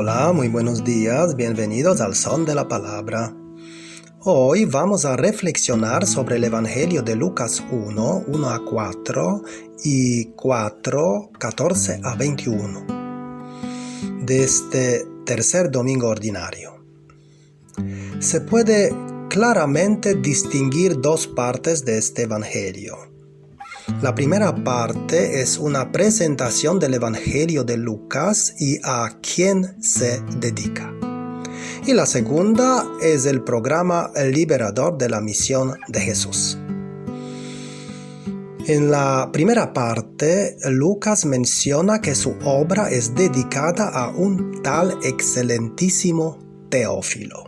Hola, muy buenos días, bienvenidos al Son de la Palabra. Hoy vamos a reflexionar sobre el Evangelio de Lucas 1, 1 a 4 y 4, 14 a 21, de este tercer domingo ordinario. Se puede claramente distinguir dos partes de este Evangelio. La primera parte es una presentación del Evangelio de Lucas y a quién se dedica. Y la segunda es el programa liberador de la misión de Jesús. En la primera parte, Lucas menciona que su obra es dedicada a un tal excelentísimo Teófilo.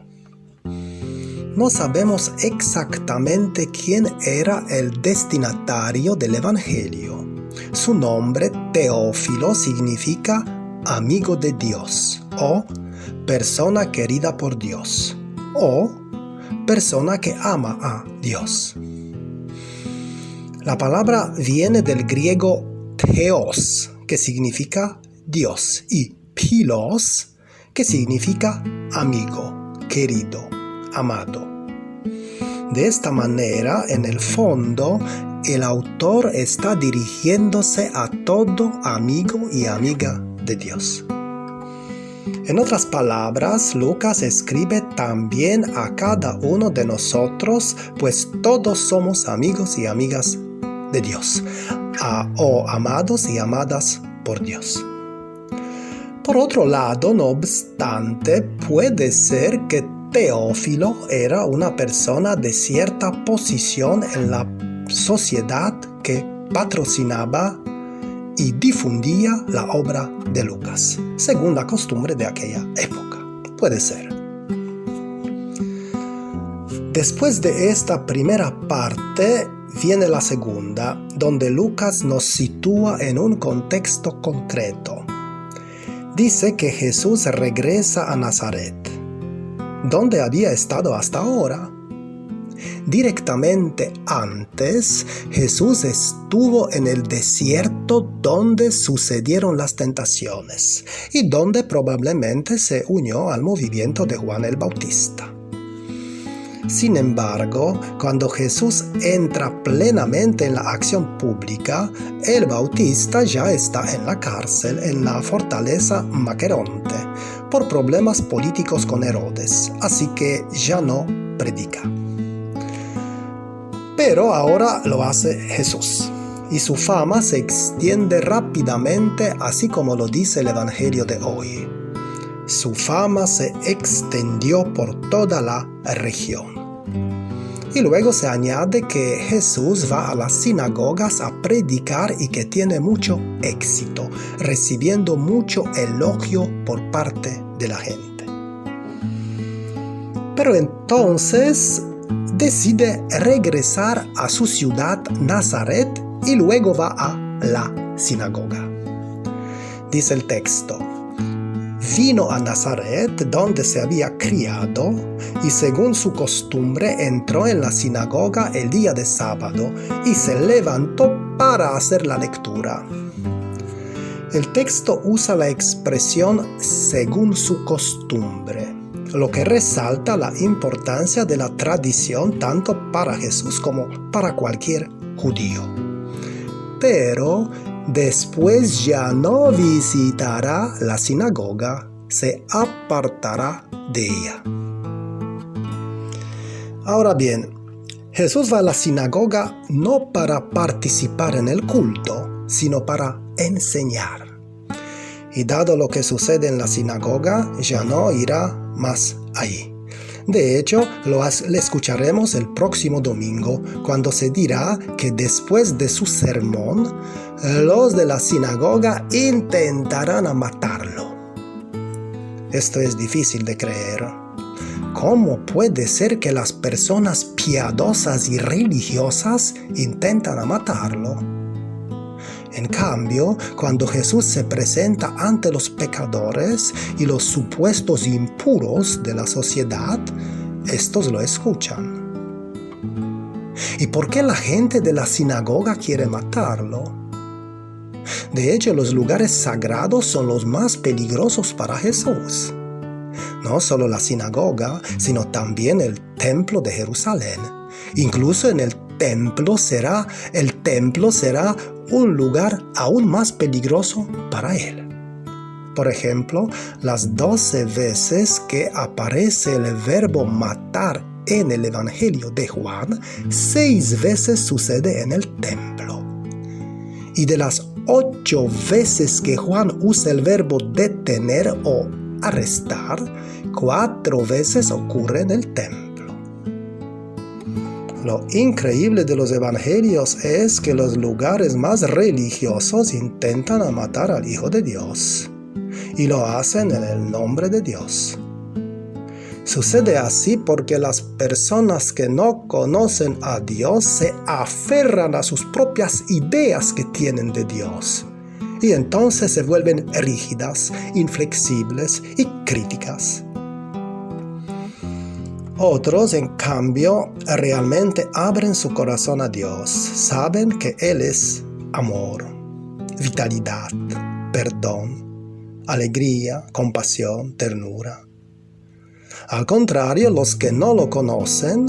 No sabemos exactamente quién era el destinatario del Evangelio. Su nombre, Teófilo, significa amigo de Dios, o persona querida por Dios, o persona que ama a Dios. La palabra viene del griego theos, que significa Dios, y philos, que significa amigo, querido, amado. De esta manera, en el fondo, el autor está dirigiéndose a todo amigo y amiga de Dios. En otras palabras, Lucas escribe también a cada uno de nosotros, pues todos somos amigos y amigas de Dios, o amados y amadas por Dios. Por otro lado, no obstante, puede ser que Teófilo era una persona de cierta posición en la sociedad que patrocinaba y difundía la obra de Lucas, según la costumbre de aquella época. Puede ser. Después de esta primera parte, viene la segunda, donde Lucas nos sitúa en un contexto concreto. Dice que Jesús regresa a Nazaret, donde había estado hasta ahora. Directamente antes, Jesús estuvo en el desierto donde sucedieron las tentaciones y donde probablemente se unió al movimiento de Juan el Bautista. Sin embargo, cuando Jesús entra plenamente en la acción pública, el Bautista ya está en la cárcel en la fortaleza Maqueronte por problemas políticos con Herodes, así que ya no predica. Pero ahora lo hace Jesús, y su fama se extiende rápidamente, así como lo dice el Evangelio de hoy. Su fama se extendió por toda la región. Y luego se añade que Jesús va a las sinagogas a predicar y que tiene mucho éxito, recibiendo mucho elogio por parte de la gente. Pero entonces decide regresar a su ciudad Nazaret y luego va a la sinagoga. Dice el texto: vino a Nazaret, donde se había criado, y según su costumbre entró en la sinagoga el día de sábado y se levantó para hacer la lectura. El texto usa la expresión según su costumbre, lo que resalta la importancia de la tradición tanto para Jesús como para cualquier judío. Pero después ya no visitará la sinagoga, se apartará de ella. Ahora bien, Jesús va a la sinagoga no para participar en el culto, sino para enseñar. Y dado lo que sucede en la sinagoga, ya no irá más allí. De hecho, le escucharemos el próximo domingo, cuando se dirá que después de su sermón, los de la sinagoga intentarán matarlo. Esto es difícil de creer. ¿Cómo puede ser que las personas piadosas y religiosas intentan matarlo? En cambio, cuando Jesús se presenta ante los pecadores y los supuestos impuros de la sociedad, estos lo escuchan. ¿Y por qué la gente de la sinagoga quiere matarlo? De hecho, los lugares sagrados son los más peligrosos para Jesús. No solo la sinagoga, sino también el templo de Jerusalén. Incluso en el templo será un lugar aún más peligroso para él. Por ejemplo, las 12 veces que aparece el verbo matar en el Evangelio de Juan, 6 veces sucede en el templo. Y de las 8 veces que Juan usa el verbo detener o arrestar, 4 veces ocurre en el templo. Lo increíble de los evangelios es que los lugares más religiosos intentan matar al Hijo de Dios, y lo hacen en el nombre de Dios. Sucede así porque las personas que no conocen a Dios se aferran a sus propias ideas que tienen de Dios, y entonces se vuelven rígidas, inflexibles y críticas. Otros, en cambio, realmente abren su corazón a Dios. Saben que Él es amor, vitalidad, perdón, alegría, compasión, ternura. Al contrario, los que no lo conocen,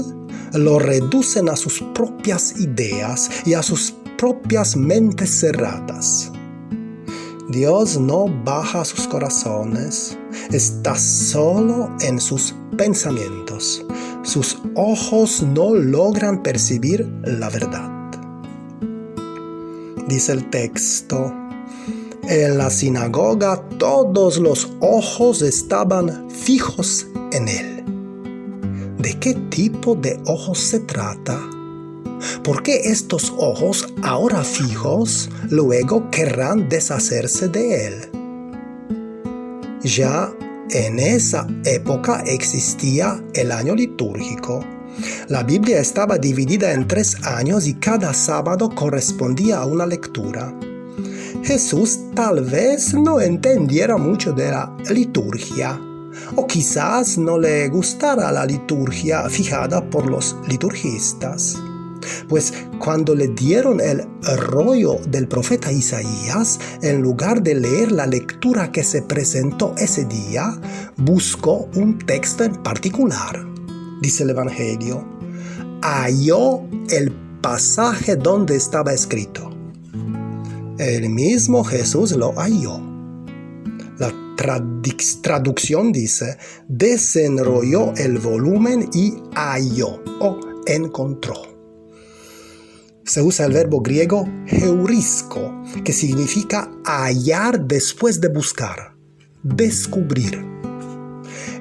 lo reducen a sus propias ideas y a sus propias mentes cerradas. Dios no baja a sus corazones, está solo en sus pensamientos. Sus ojos no logran percibir la verdad. Dice el texto: en la sinagoga todos los ojos estaban fijos en él. ¿De qué tipo de ojos se trata? ¿Por qué estos ojos, ahora fijos, luego querrán deshacerse de él? Ya en esa época existía el año litúrgico. La Biblia estaba dividida en 3 años y cada sábado correspondía a una lectura. Jesús tal vez no entendiera mucho de la liturgia, o quizás no le gustara la liturgia fijada por los liturgistas. Pues cuando le dieron el rollo del profeta Isaías, en lugar de leer la lectura que se presentó ese día, buscó un texto en particular. Dice el Evangelio: halló el pasaje donde estaba escrito. El mismo Jesús lo halló. La traducción dice: desenrolló el volumen y halló o encontró. Se usa el verbo griego heurisko, que significa hallar después de buscar, descubrir.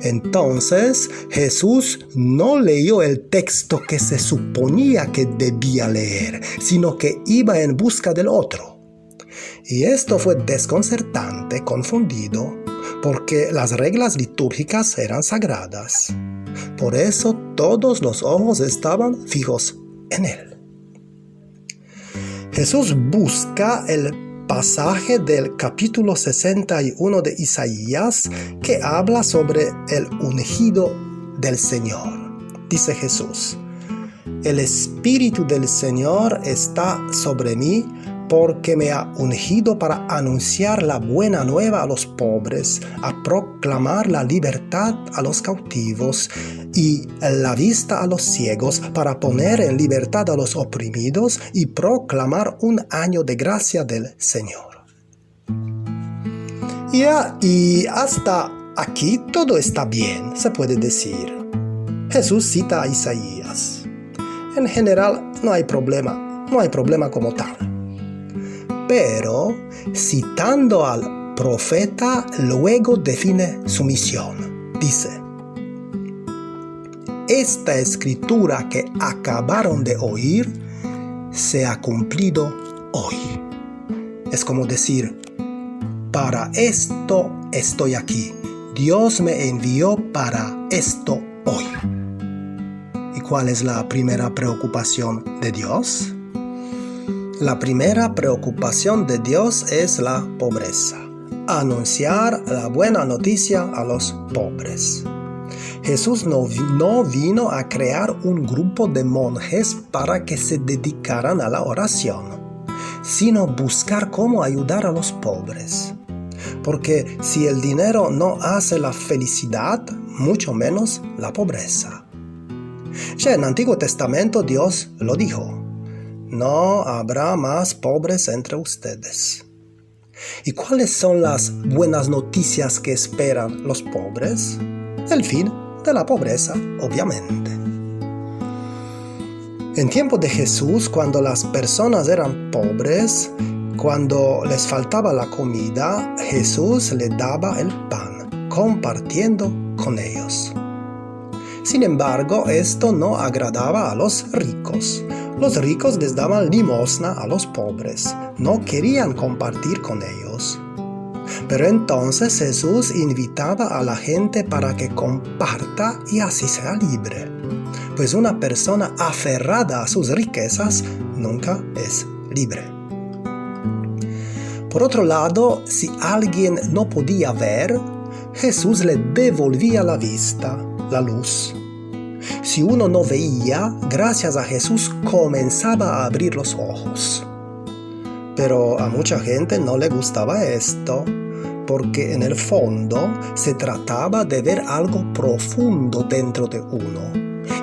Entonces, Jesús no leyó el texto que se suponía que debía leer, sino que iba en busca del otro. Y esto fue desconcertante, confundido, porque las reglas litúrgicas eran sagradas. Por eso todos los ojos estaban fijos en él. Jesús busca el pasaje del capítulo 61 de Isaías que habla sobre el ungido del Señor. Dice Jesús: el Espíritu del Señor está sobre mí, porque me ha ungido para anunciar la buena nueva a los pobres, a proclamar la libertad a los cautivos y la vista a los ciegos, para poner en libertad a los oprimidos y proclamar un año de gracia del Señor. Y hasta aquí todo está bien, se puede decir. Jesús cita a Isaías. En general no hay problema como tal. Pero, citando al profeta, luego define su misión. Dice: esta escritura que acabaron de oír se ha cumplido hoy. Es como decir: para esto estoy aquí. Dios me envió para esto hoy. ¿Y cuál es la primera preocupación de Dios? La primera preocupación de Dios es la pobreza. Anunciar la buena noticia a los pobres. Jesús no vino a crear un grupo de monjes para que se dedicaran a la oración, sino buscar cómo ayudar a los pobres. Porque si el dinero no hace la felicidad, mucho menos la pobreza. Ya en el Antiguo Testamento Dios lo dijo: no habrá más pobres entre ustedes. ¿Y cuáles son las buenas noticias que esperan los pobres? El fin de la pobreza, obviamente. En tiempo de Jesús, cuando las personas eran pobres, cuando les faltaba la comida, Jesús les daba el pan, compartiendo con ellos. Sin embargo, esto no agradaba a los ricos. Los ricos les daban limosna a los pobres, no querían compartir con ellos. Pero entonces Jesús invitaba a la gente para que comparta y así sea libre. Pues una persona aferrada a sus riquezas nunca es libre. Por otro lado, si alguien no podía ver, Jesús le devolvía la vista, la luz. Si uno no veía, gracias a Jesús comenzaba a abrir los ojos. Pero a mucha gente no le gustaba esto, porque en el fondo se trataba de ver algo profundo dentro de uno.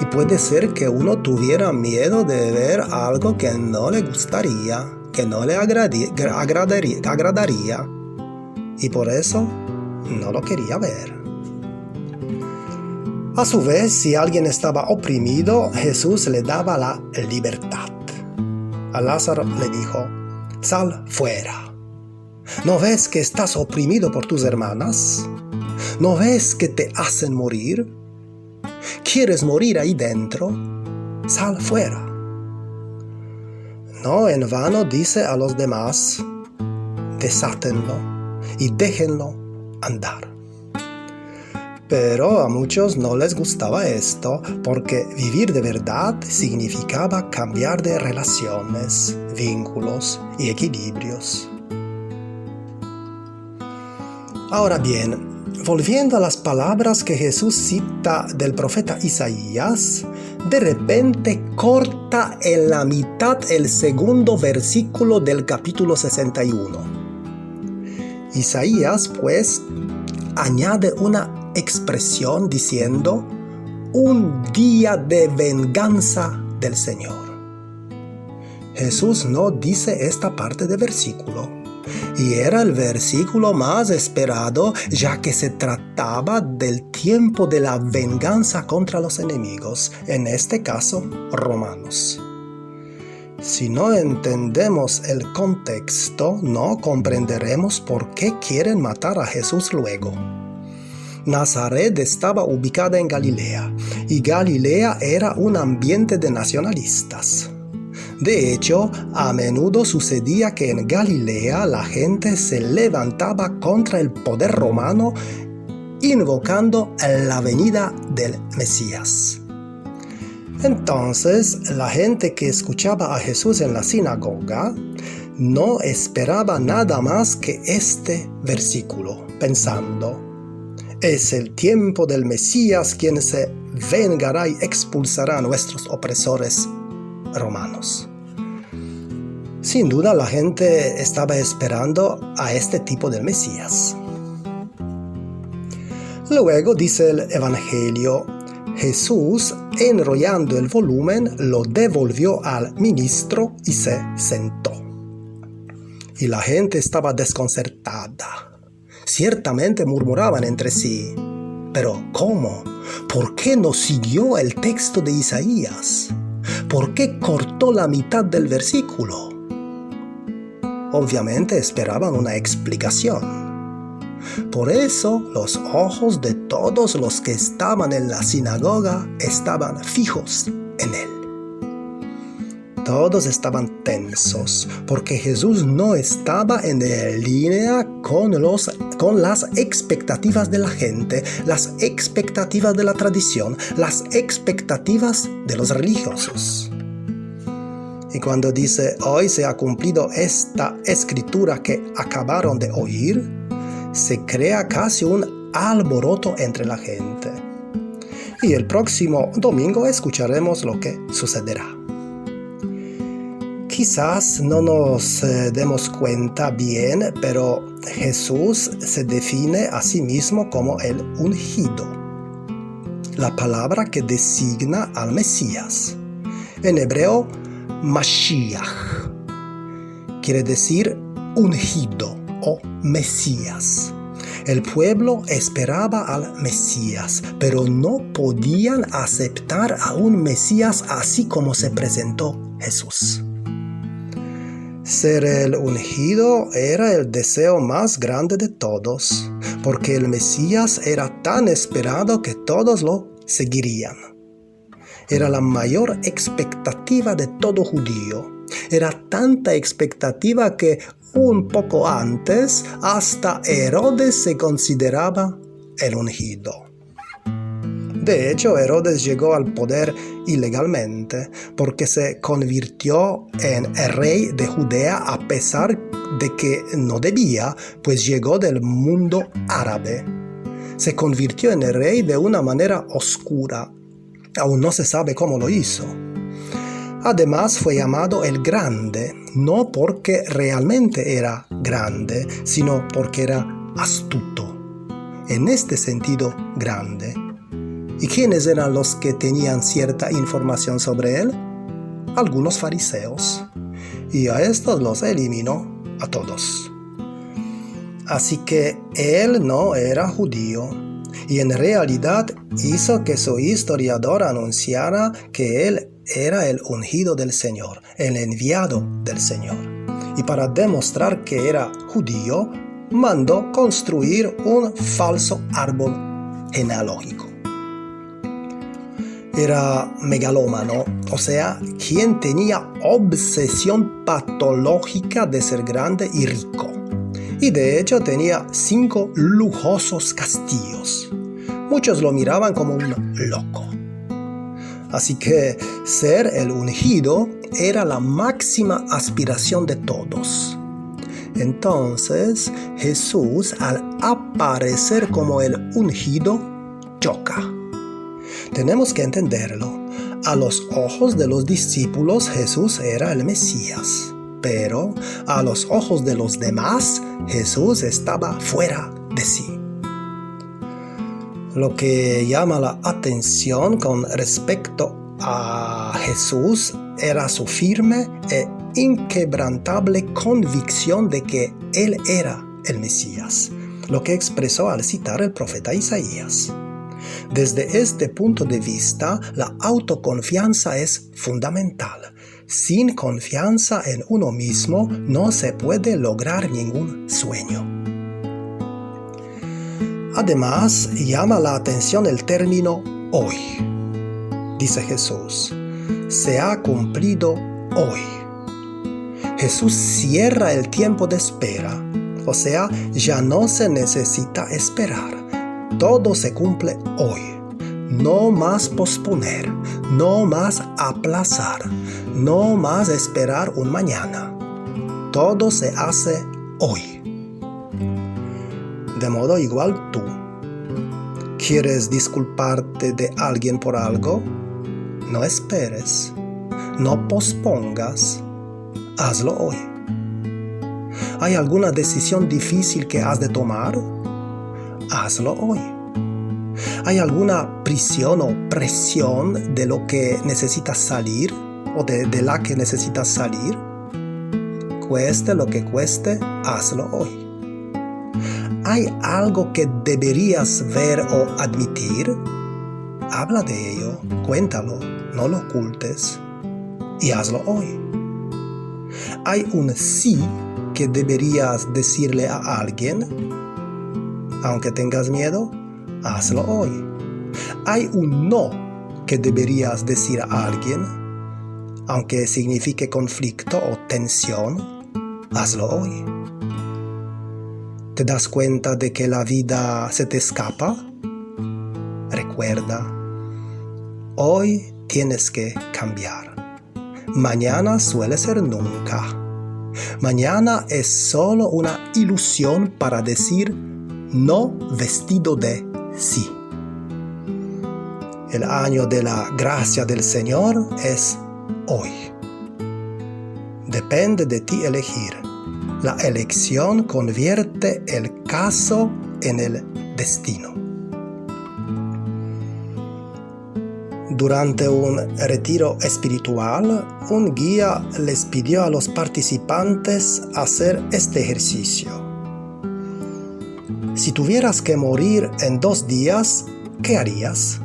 Y puede ser que uno tuviera miedo de ver algo que no le gustaría, que no le agradaría. Y por eso no lo quería ver. A su vez, si alguien estaba oprimido, Jesús le daba la libertad. A Lázaro le dijo: sal fuera. ¿No ves que estás oprimido por tus hermanas? ¿No ves que te hacen morir? ¿Quieres morir ahí dentro? Sal fuera. No en vano dice a los demás: desátenlo y déjenlo andar. Pero a muchos no les gustaba esto, porque vivir de verdad significaba cambiar de relaciones, vínculos y equilibrios. Ahora bien, volviendo a las palabras que Jesús cita del profeta Isaías, de repente corta en la mitad el segundo versículo del capítulo 61. Isaías, pues, añade una expresión diciendo: un día de venganza del Señor. Jesús no dice esta parte del versículo, y era el versículo más esperado, ya que se trataba del tiempo de la venganza contra los enemigos, en este caso, romanos. Si no entendemos el contexto, no comprenderemos por qué quieren matar a Jesús luego. Nazaret estaba ubicada en Galilea, y Galilea era un ambiente de nacionalistas. De hecho, a menudo sucedía que en Galilea la gente se levantaba contra el poder romano, invocando la venida del Mesías. Entonces, la gente que escuchaba a Jesús en la sinagoga no esperaba nada más que este versículo, pensando: es el tiempo del Mesías quien se vengará y expulsará a nuestros opresores romanos. Sin duda la gente estaba esperando a este tipo de Mesías. Luego dice el Evangelio: Jesús, enrollando el volumen, lo devolvió al ministro y se sentó. Y la gente estaba desconcertada. Ciertamente murmuraban entre sí: ¿pero cómo? ¿Por qué no siguió el texto de Isaías? ¿Por qué cortó la mitad del versículo? Obviamente esperaban una explicación. Por eso los ojos de todos los que estaban en la sinagoga estaban fijos en él. Todos estaban tensos, porque Jesús no estaba en línea con las expectativas de la gente, las expectativas de la tradición, las expectativas de los religiosos. Y cuando dice: hoy se ha cumplido esta escritura que acabaron de oír, se crea casi un alboroto entre la gente. Y el próximo domingo escucharemos lo que sucederá. Quizás no nos demos cuenta bien, pero Jesús se define a sí mismo como el ungido, la palabra que designa al Mesías. En hebreo, Mashiach quiere decir ungido o Mesías. El pueblo esperaba al Mesías, pero no podían aceptar a un Mesías así como se presentó Jesús. Ser el ungido era el deseo más grande de todos, porque el Mesías era tan esperado que todos lo seguirían. Era la mayor expectativa de todo judío. Era tanta expectativa que un poco antes hasta Herodes se consideraba el ungido. De hecho, Herodes llegó al poder ilegalmente porque se convirtió en el rey de Judea a pesar de que no debía, pues llegó del mundo árabe. Se convirtió en el rey de una manera oscura. Aún no se sabe cómo lo hizo. Además fue llamado el Grande, no porque realmente era grande, sino porque era astuto. En este sentido, grande. ¿Y quiénes eran los que tenían cierta información sobre él? Algunos fariseos. Y a estos los eliminó a todos. Así que él no era judío. Y en realidad hizo que su historiador anunciara que él era el ungido del Señor, el enviado del Señor. Y para demostrar que era judío, mandó construir un falso árbol genealógico. Era megalómano, o sea, quien tenía obsesión patológica de ser grande y rico. Y de hecho tenía 5 lujosos castillos. Muchos lo miraban como un loco. Así que ser el ungido era la máxima aspiración de todos. Entonces Jesús, al aparecer como el ungido, choca. Tenemos que entenderlo. A los ojos de los discípulos Jesús era el Mesías, pero a los ojos de los demás Jesús estaba fuera de sí. Lo que llama la atención con respecto a Jesús era su firme e inquebrantable convicción de que Él era el Mesías, lo que expresó al citar el profeta Isaías. Desde este punto de vista, la autoconfianza es fundamental. Sin confianza en uno mismo no se puede lograr ningún sueño. Además, llama la atención el término hoy. Dice Jesús, se ha cumplido hoy. Jesús cierra el tiempo de espera, o sea, ya no se necesita esperar. Todo se cumple hoy. No más posponer, no más aplazar, no más esperar un mañana. Todo se hace hoy. De modo igual tú. ¿Quieres disculparte de alguien por algo? No esperes. No pospongas. Hazlo hoy. ¿Hay alguna decisión difícil que has de tomar? Hazlo hoy. ¿Hay alguna prisión o presión de lo que necesitas salir o de la que necesitas salir? Cueste lo que cueste, hazlo hoy. ¿Hay algo que deberías ver o admitir? Habla de ello, cuéntalo, no lo ocultes y hazlo hoy. ¿Hay un sí que deberías decirle a alguien? Aunque tengas miedo, hazlo hoy. ¿Hay un no que deberías decir a alguien? Aunque signifique conflicto o tensión, hazlo hoy. ¿Te das cuenta de que la vida se te escapa? Recuerda, hoy tienes que cambiar. Mañana suele ser nunca. Mañana es solo una ilusión para decir no vestido de sí. El año de la gracia del Señor es hoy. Depende de ti elegir. La elección convierte el caso en el destino. Durante un retiro espiritual, un guía les pidió a los participantes hacer este ejercicio. Si tuvieras que morir en 2 días, ¿qué harías?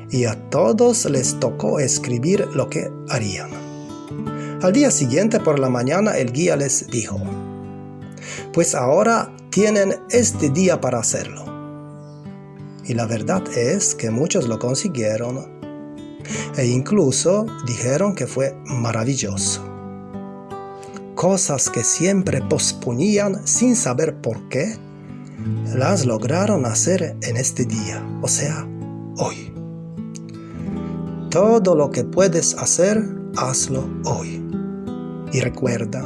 Y a todos les tocó escribir lo que harían. Al día siguiente por la mañana el guía les dijo: pues ahora tienen este día para hacerlo. Y la verdad es que muchos lo consiguieron. E incluso dijeron que fue maravilloso. Cosas que siempre posponían sin saber por qué, las lograron hacer en este día, o sea, hoy. Todo lo que puedes hacer, hazlo hoy. Y recuerda,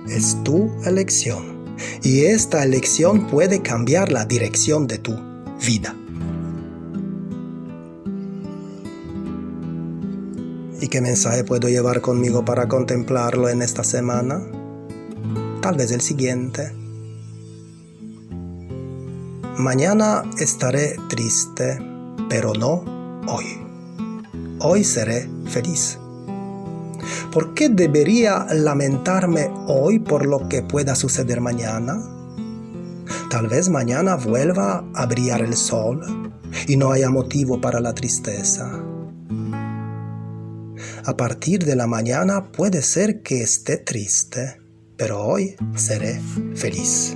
es tu elección. Y esta elección puede cambiar la dirección de tu vida. ¿Y qué mensaje puedo llevar conmigo para contemplarlo en esta semana? Tal vez el siguiente. Mañana estaré triste, pero no hoy. Hoy seré feliz. ¿Por qué debería lamentarme hoy por lo que pueda suceder mañana? Tal vez mañana vuelva a brillar el sol y no haya motivo para la tristeza. A partir de la mañana puede ser que esté triste, pero hoy seré feliz.